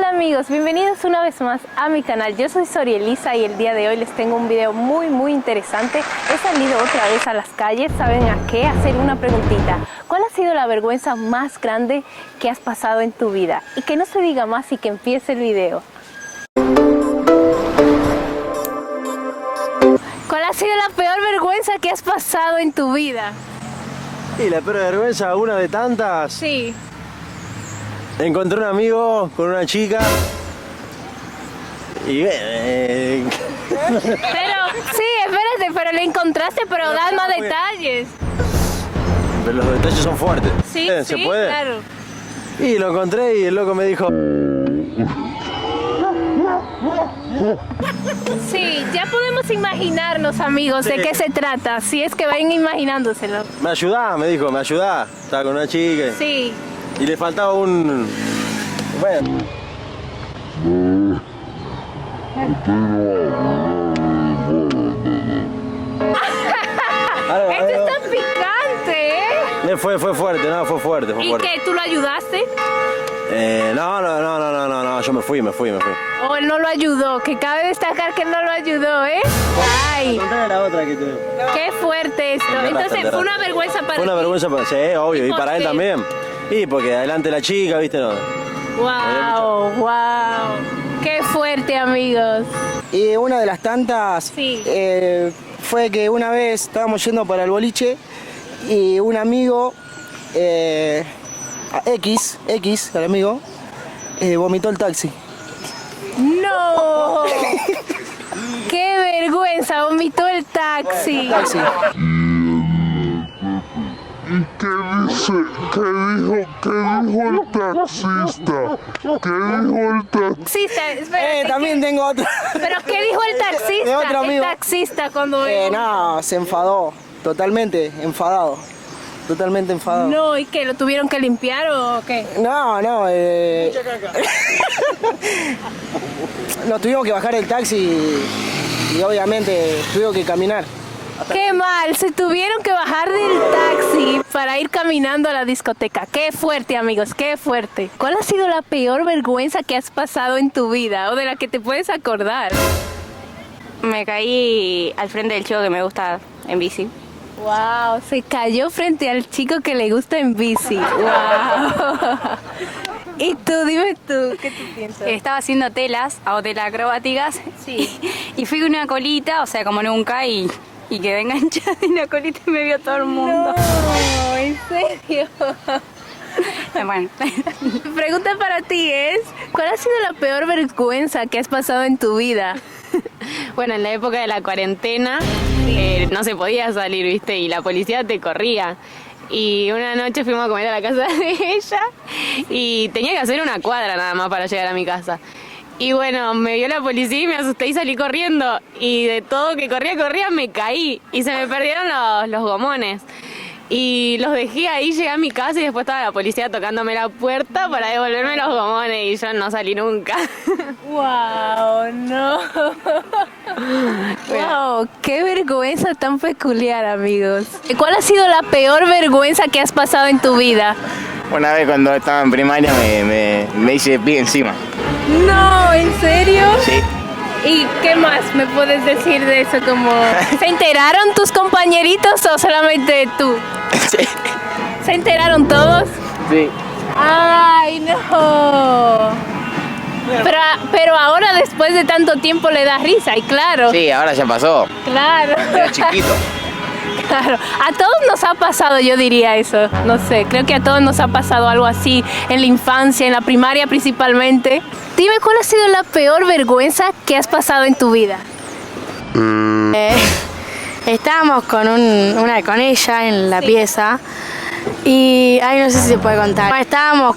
Hola amigos, bienvenidos una vez más a mi canal. Yo soy Sorielisa y el día de hoy les tengo un video muy interesante. He salido otra vez a las calles, ¿saben a qué? Hacer una preguntita. ¿Cuál ha sido la vergüenza más grande que has pasado en tu vida? Y que no se diga más y que empiece el video. ¿Cuál ha sido la peor vergüenza que has pasado en tu vida? Y la peor vergüenza, una de tantas. Sí. Encontré un amigo con una chica y Pero, sí, espérate, pero lo encontraste, pero da más detalles. pero los detalles son fuertes. Sí, ¿Se sí, puede? claro. Y lo encontré y el loco me dijo... Sí, ya podemos imaginarnos, amigos, de qué se trata, si es que vayan imaginándoselo. Me ayudá, me dijo, me ayudá. Estaba con una chica Sí. y le faltaba un... Bueno. Esto está picante, ¿eh? Fue fuerte, no, fue fuerte. ¿Y qué? ¿Tú lo ayudaste? No, yo me fui. ¿O él no lo ayudó? Que cabe destacar que él no lo ayudó, ¿eh? Ay, Contale la otra que te... qué fuerte esto. Entonces fue una vergüenza para ti. Fue una vergüenza para... Sí, obvio, ¿Y y por para él qué? también. Y porque adelante la chica, viste, no. Wow. Qué fuerte, amigos. Y una de las tantas Sí. fue que una vez estábamos yendo para el boliche y un amigo, X, el amigo, vomitó el taxi. ¡No! ¡Qué vergüenza! Vomitó el taxi. Taxi. ¿Y qué dijo el taxista? ¿Qué dijo el taxista? Taxista, espérate, También tengo otro. ¿pero qué dijo el taxista? De otro amigo. El taxista cuando... No, se enfadó, totalmente enfadado. Totalmente enfadado. No, ¿y qué? ¿Lo tuvieron que limpiar o qué? No, nos tuvimos que bajar del taxi y obviamente tuvimos que caminar. ¡Qué mal! Se tuvieron que bajar del taxi para ir caminando a la discoteca. ¡Qué fuerte, amigos! ¡Qué fuerte! ¿Cuál ha sido la peor vergüenza que has pasado en tu vida o de la que te puedes acordar? Me caí al frente del chico que me gusta en bici. ¡Wow! Se cayó frente al chico que le gusta en bici. ¡Wow! Y tú, dime tú, ¿qué tú piensas? Estaba haciendo hago telas acrobáticas. Sí. Y fui con una colita, o sea, como nunca, y quedé enganchada en la colita y me vio todo el mundo. No, ¿en serio? Bueno. Mi pregunta para ti es, ¿cuál ha sido la peor vergüenza que has pasado en tu vida? Bueno, en la época de la cuarentena no se podía salir, ¿viste? Y la policía te corría. Y una noche fuimos a comer a la casa de ella y tenía que hacer una cuadra nada más para llegar a mi casa. Y bueno, me vio la policía y me asusté y salí corriendo. Y de todo que corría, me caí. Y se me perdieron los gomones. Y los dejé ahí, llegué a mi casa y después estaba la policía tocándome la puerta para devolverme los gomones. Y yo no salí nunca. ¡Wow! ¡No! ¡Wow! ¡Qué vergüenza tan peculiar, amigos! ¿Cuál ha sido la peor vergüenza que has pasado en tu vida? Una vez cuando estaba en primaria me hice pie encima. No, ¿en serio? Sí. ¿Y qué más me puedes decir de eso? Como, ¿se enteraron tus compañeritos o solamente tú? Sí. ¿Se enteraron todos? Sí. ¡Ay, no! Pero ahora, después de tanto tiempo, le da risa, y claro. Sí, ahora ya pasó. Claro. Era chiquito. Claro, a todos nos ha pasado, yo diría eso, no sé, creo que a todos nos ha pasado algo así en la infancia, en la primaria principalmente. Dime, ¿cuál ha sido la peor vergüenza que has pasado en tu vida? Estábamos con con ella en la pieza y, no sé si se puede contar. Estábamos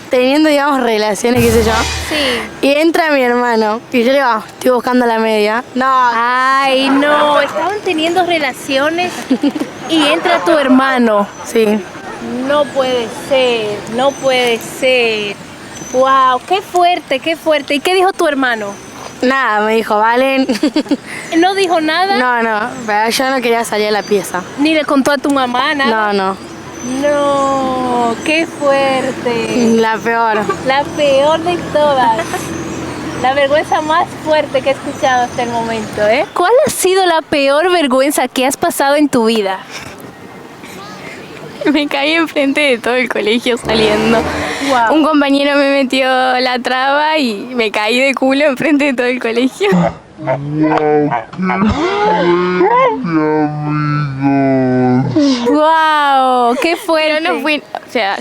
teniendo, digamos, relaciones, qué sé yo. Sí. Y entra mi hermano y yo le digo, estoy buscando la media. No. Ay, no, estaban teniendo relaciones y entra tu hermano. Sí. No puede ser, no puede ser. Wow, qué fuerte, qué fuerte. ¿Y qué dijo tu hermano? Nada, me dijo, Valen. ¿No dijo nada? No, pero yo no quería salir a la pieza. ¿Ni le contó a tu mamá nada? No. No, qué fuerte. La peor. La peor de todas. La vergüenza más fuerte que he escuchado hasta el momento, ¿eh? ¿Cuál ha sido la peor vergüenza que has pasado en tu vida? Me caí enfrente de todo el colegio saliendo. Wow. Un compañero me metió la traba y me caí de culo enfrente de todo el colegio. ¡Wow! ¡Qué fuerte! Pero no fui, o sea,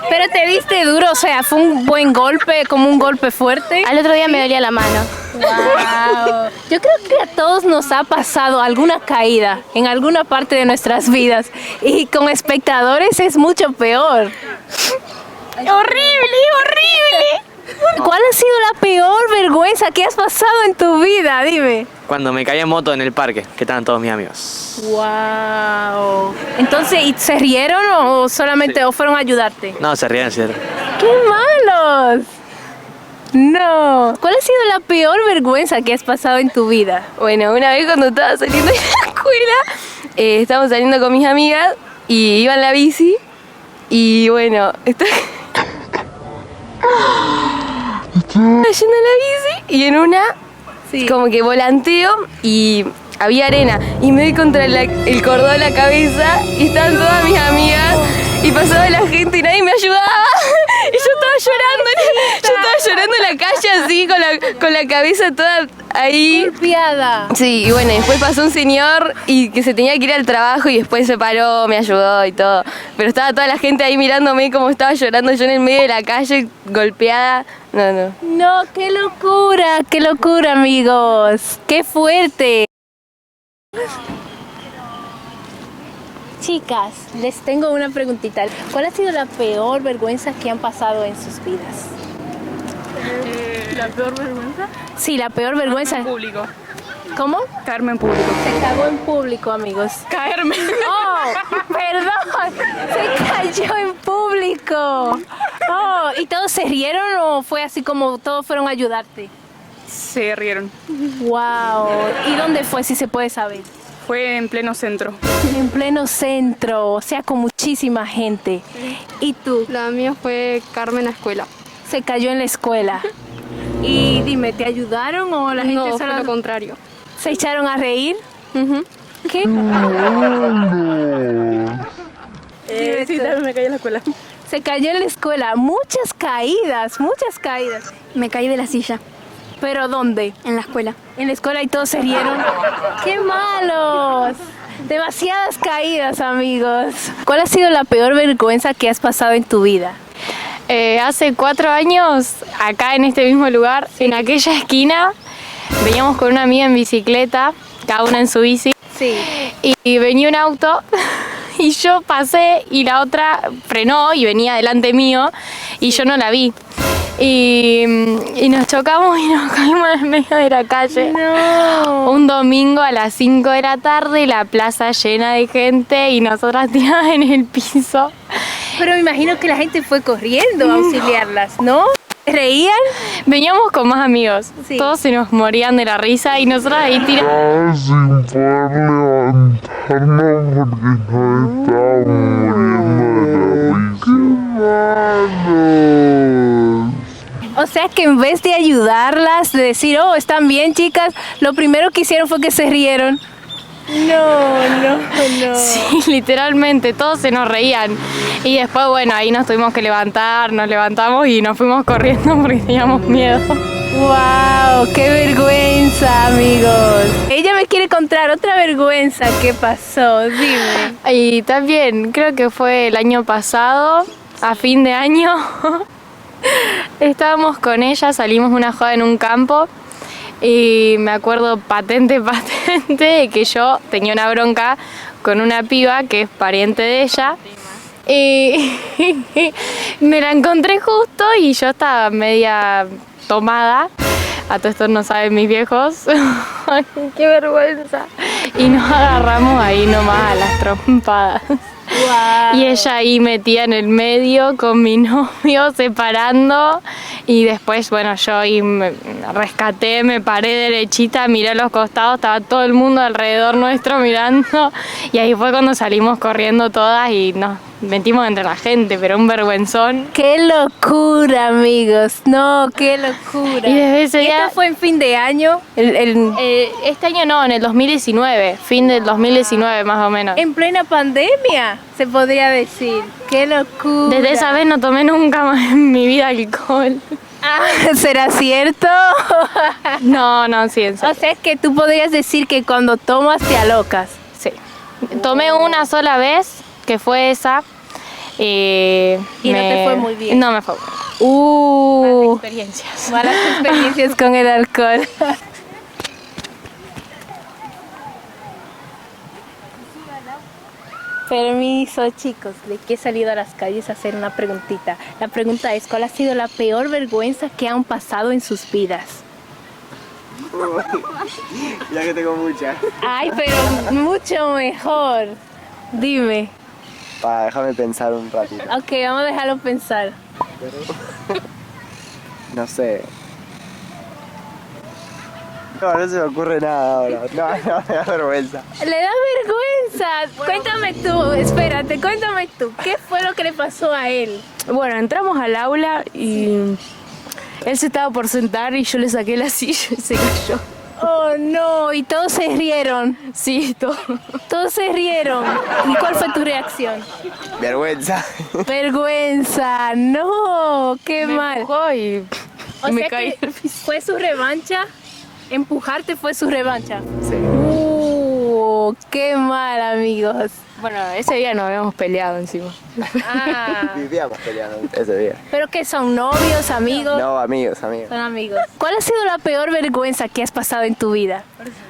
Pero te diste duro, o sea, fue un buen golpe, como un golpe fuerte. al otro día me dolía la mano. Wow. Yo creo que a todos nos ha pasado alguna caída en alguna parte de nuestras vidas y con espectadores es mucho peor. ¡Horrible, horrible! ¿Cuál ha sido la peor vergüenza que has pasado en tu vida? Dime. Cuando me caí en moto en el parque, que estaban todos mis amigos. Wow. Entonces, ¿y se rieron o solamente o fueron a ayudarte? No, se rían, ¿cierto? ¡Qué malos! No. ¿Cuál ha sido la peor vergüenza que has pasado en tu vida? Bueno, una vez cuando estaba saliendo de la escuela, estábamos saliendo con mis amigas y iba en la bici y bueno, estaba yendo en la bici y en una como que volanteo y había arena y me doy contra el cordón de la cabeza y estaban todas mis amigas y pasaba la gente y nadie me ayudaba y yo estaba llorando en la calle así con la cabeza toda ahí. Golpeada. Sí, y bueno, después pasó un señor y que se tenía que ir al trabajo y después se paró, me ayudó y todo. Pero estaba toda la gente ahí mirándome como estaba llorando yo en el medio de la calle, golpeada. No. No, qué locura, amigos. Qué fuerte. Chicas, les tengo una preguntita. ¿Cuál ha sido la peor vergüenza que han pasado en sus vidas? ¿La peor vergüenza? Sí, la peor vergüenza. Público. ¿Cómo? Caerme en público. Se cagó en público, amigos. Caerme. ¡Oh! ¡Perdón! ¡Se cayó en público! ¡Oh! ¿Y todos se rieron o fue así como todos fueron a ayudarte? Se rieron. ¡Wow! ¿Y dónde fue, si se puede saber? Fue en pleno centro. En pleno centro, o sea, con muchísima gente. ¿Y tú? La mía fue Carmen en la escuela. Se cayó en la escuela. Y dime, ¿te ayudaron o la gente No, solo fue lo contrario. se echaron a reír? ¿Qué? Sí, también me caí en la escuela. Se cayó en la escuela. Muchas caídas, muchas caídas. Me caí de la silla ¿Pero dónde? en la escuela. En la escuela y todos se rieron. ¡Qué malos! Demasiadas caídas, amigos. ¿Cuál ha sido la peor vergüenza que has pasado en tu vida? Hace 4 años, acá en este mismo lugar, en aquella esquina, veníamos con una amiga en bicicleta, cada una en su bici, Sí. y venía un auto y yo pasé y la otra frenó y venía delante mío y yo no la vi. Y nos chocamos y nos caímos en medio de la calle. No. Un domingo a las 5 de la tarde, la plaza llena de gente y nosotras tiradas en el piso. Pero me imagino que la gente fue corriendo a auxiliarlas, ¿no? ¿Reían? Veníamos con más amigos, Sí. todos se nos morían de la risa y nosotras ahí tiradas. Sin poder levantarnos porque nos estábamos muriendo de la risa. O sea que en vez de ayudarlas, de decir, oh, están bien, chicas, lo primero que hicieron fue que se rieron. No. Sí, literalmente, todos se nos reían. Y después, bueno, ahí nos tuvimos que levantar, nos levantamos y nos fuimos corriendo porque teníamos miedo. ¡Wow! ¡Qué vergüenza, amigos! Ella me quiere contar otra vergüenza que pasó, dime. Y también, creo que fue el año pasado, a fin de año, estábamos con ella, salimos una joda en un campo y me acuerdo patente de que yo tenía una bronca con una piba que es pariente de ella y me la encontré justo y yo estaba media tomada. A todo esto no saben mis viejos. Ay, qué vergüenza. Y nos agarramos ahí nomás a las trompadas. Y ella ahí metía en el medio con mi novio, separando. Y después, bueno, yo ahí me rescaté, me paré derechita, miré a los costados, estaba todo el mundo alrededor nuestro mirando. Y ahí fue cuando salimos corriendo todas y nos metimos entre la gente, pero un vergüenzón. ¡Qué locura, amigos! No, qué locura. Y desde ese día... ¿Esto fue en fin de año? Este año no, en el 2019, fin del 2019 más o menos. En plena pandemia, se podría decir. ¡Qué locura! Desde esa vez no tomé nunca más en mi vida alcohol. ¿Será cierto? No, sí, en serio. O sea, es que tú podrías decir que cuando tomas te alocas. Sí. Tomé una sola vez, que fue esa. Y no te fue muy bien. No me fue bien. Malas experiencias. Malas experiencias con el alcohol. Permiso, chicos, de que he salido a las calles a hacer una preguntita. La pregunta es, ¿cuál ha sido la peor vergüenza que han pasado en sus vidas? Ya que tengo muchas. Ay, pero mucho mejor. Dime. Déjame pensar un ratito. Ok, vamos a dejarlo pensar. No sé. No se me ocurre nada ahora. No, me da vergüenza. ¿Le da vergüenza? Cuéntame tú, espérate, cuéntame tú. ¿Qué fue lo que le pasó a él? Bueno, entramos al aula y él se estaba por sentar y yo le saqué la silla y se cayó. Oh no, y todos se rieron. Sí, todo. Todos se rieron. ¿Y cuál fue tu reacción? Vergüenza. Vergüenza, no, qué mal. Empujó y O me sea caí que al piso. fue su revancha. Empujarte fue su revancha. Sí. Qué mal, amigos. Bueno, ese día nos habíamos peleado encima. Ah, Vivíamos peleando ese día. ¿pero qué son? ¿Novios, amigos? No, amigos. Son amigos. ¿Cuál ha sido la peor vergüenza que has pasado en tu vida?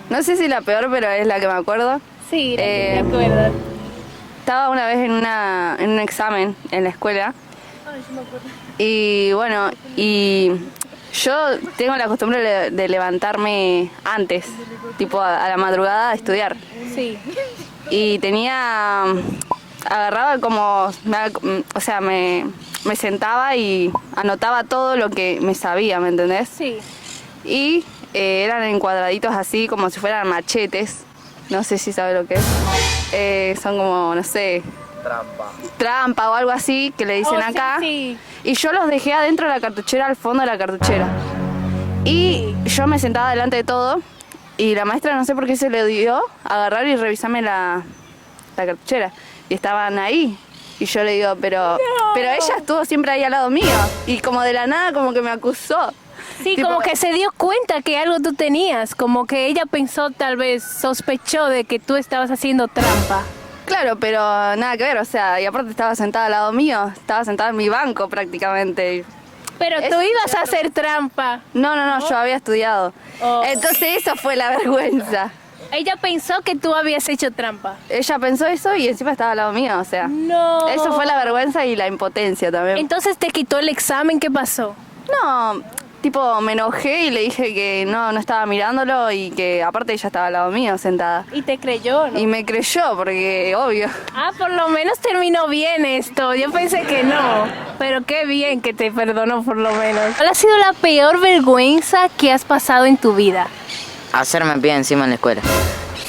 No sé si la peor, pero es la que me acuerdo. Sí, me acuerdo. Estaba una vez en un examen en la escuela. Y bueno, yo tengo la costumbre de levantarme antes, tipo a la madrugada a estudiar. Sí. Y agarraba como, o sea, me sentaba y anotaba todo lo que me sabía, ¿me entendés? Sí. Y eran en cuadraditos así, como si fueran machetes. No sé si sabe lo que es. Son como, no sé... Trampa o algo así, que le dicen acá. Sí. Y yo los dejé adentro de la cartuchera, al fondo de la cartuchera. Y yo me sentaba delante de todo. Y la maestra no sé por qué se le dio agarrar y revisarme la cartuchera. Y estaban ahí. Y yo le digo, pero ella estuvo siempre ahí al lado mío. Y como de la nada como que me acusó. Sí, Tipo, como que se dio cuenta que algo tú tenías, como que ella pensó, tal vez sospechó de que tú estabas haciendo trampa. Claro, pero nada que ver, o sea, y aparte estaba sentada al lado mío, estaba sentada en mi banco prácticamente. Pero tú ibas a hacer trampa. No, yo había estudiado. Oh. Entonces eso fue la vergüenza. Ella pensó que tú habías hecho trampa. Ella pensó eso y encima estaba al lado mío, o sea. No. Eso fue la vergüenza y la impotencia también. Entonces te quitó el examen, ¿qué pasó? No, tipo me enojé y le dije que no estaba mirándolo y que aparte ella estaba al lado mío sentada. Y te creyó, ¿no? Y me creyó porque, obvio. Ah, por lo menos terminó bien esto. Yo pensé que no. Pero qué bien que te perdonó por lo menos. ¿Cuál ha sido la peor vergüenza que has pasado en tu vida? Hacerme pie encima en la escuela.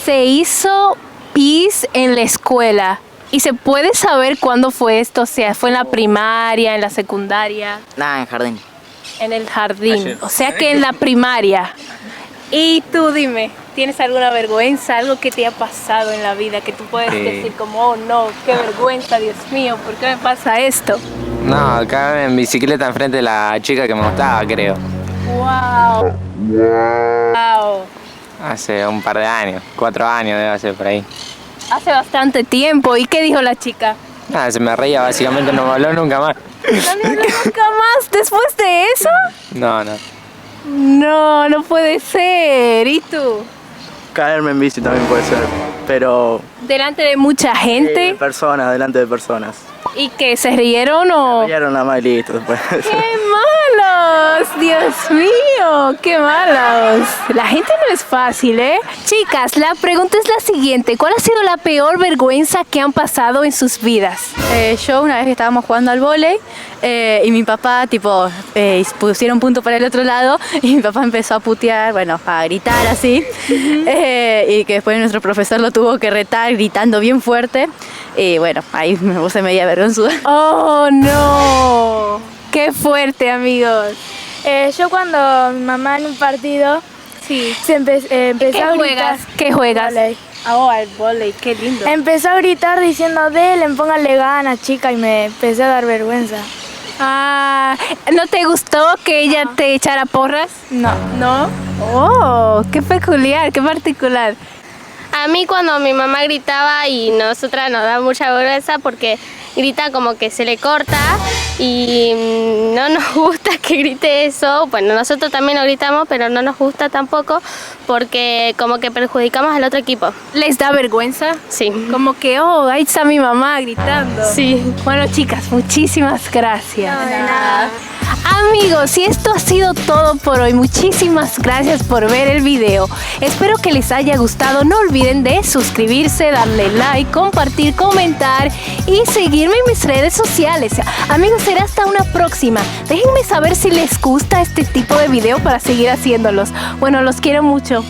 Se hizo pis en la escuela. ¿Y se puede saber cuándo fue esto? O sea, ¿fue en la primaria, en la secundaria? Nada, en jardín. En el jardín. O sea que en la primaria. Y tú dime, ¿tienes alguna vergüenza, algo que te ha pasado en la vida que tú puedes decir como, oh no, qué vergüenza, Dios mío, ¿por qué me pasa esto? No, acá en bicicleta enfrente de la chica que me gustaba, creo. Wow. Wow. Hace un par de años, 4 años debe ser por ahí. Hace bastante tiempo. ¿Y qué dijo la chica? Nada, se me reía, básicamente no me habló nunca más. ¿No me habló nunca más después de eso? No. No, no puede ser. ¿Y tú? Caerme en bici también puede ser, pero... ¿Delante de mucha gente? Personas, delante de personas. ¿Y que se rieron o...? Vieron nada más y listo después. ¡Qué malo! Dios mío, qué malos. La gente no es fácil, ¿eh? Chicas, la pregunta es la siguiente. ¿Cuál ha sido la peor vergüenza que han pasado en sus vidas? Yo una vez que estábamos jugando al vóley y mi papá, pusieron punto para el otro lado y mi papá empezó a putear, bueno, a gritar así. Y que después nuestro profesor lo tuvo que retar gritando bien fuerte. Y bueno, ahí me puse media vergonzuda. ¡Oh, no! ¡Qué fuerte, amigos! Yo cuando mi mamá en un partido empezó a gritar. ¿Qué juegas? Vóley. El vóley, qué lindo. Empezó a gritar diciendo, denle, pónganle ganas, chica, y me empecé a dar vergüenza. ¿No te gustó que ella te echara porras? No. ¿No? ¡Oh! ¡Qué peculiar, qué particular! A mí cuando mi mamá gritaba y nosotras nos da mucha vergüenza porque grita como que se le corta y no nos gusta que grite eso. Bueno, nosotros también lo gritamos, pero no nos gusta tampoco porque como que perjudicamos al otro equipo. ¿Les da vergüenza? Sí. Como que, ahí está mi mamá gritando. Sí. Bueno, chicas, muchísimas gracias. No, de nada. Amigos, y esto ha sido todo por hoy. Muchísimas gracias por ver el video. Espero que les haya gustado. No olviden de suscribirse, darle like, compartir, comentar y seguirme en mis redes sociales. Amigos, será hasta una próxima. Déjenme saber si les gusta este tipo de video para seguir haciéndolos. Bueno, los quiero mucho.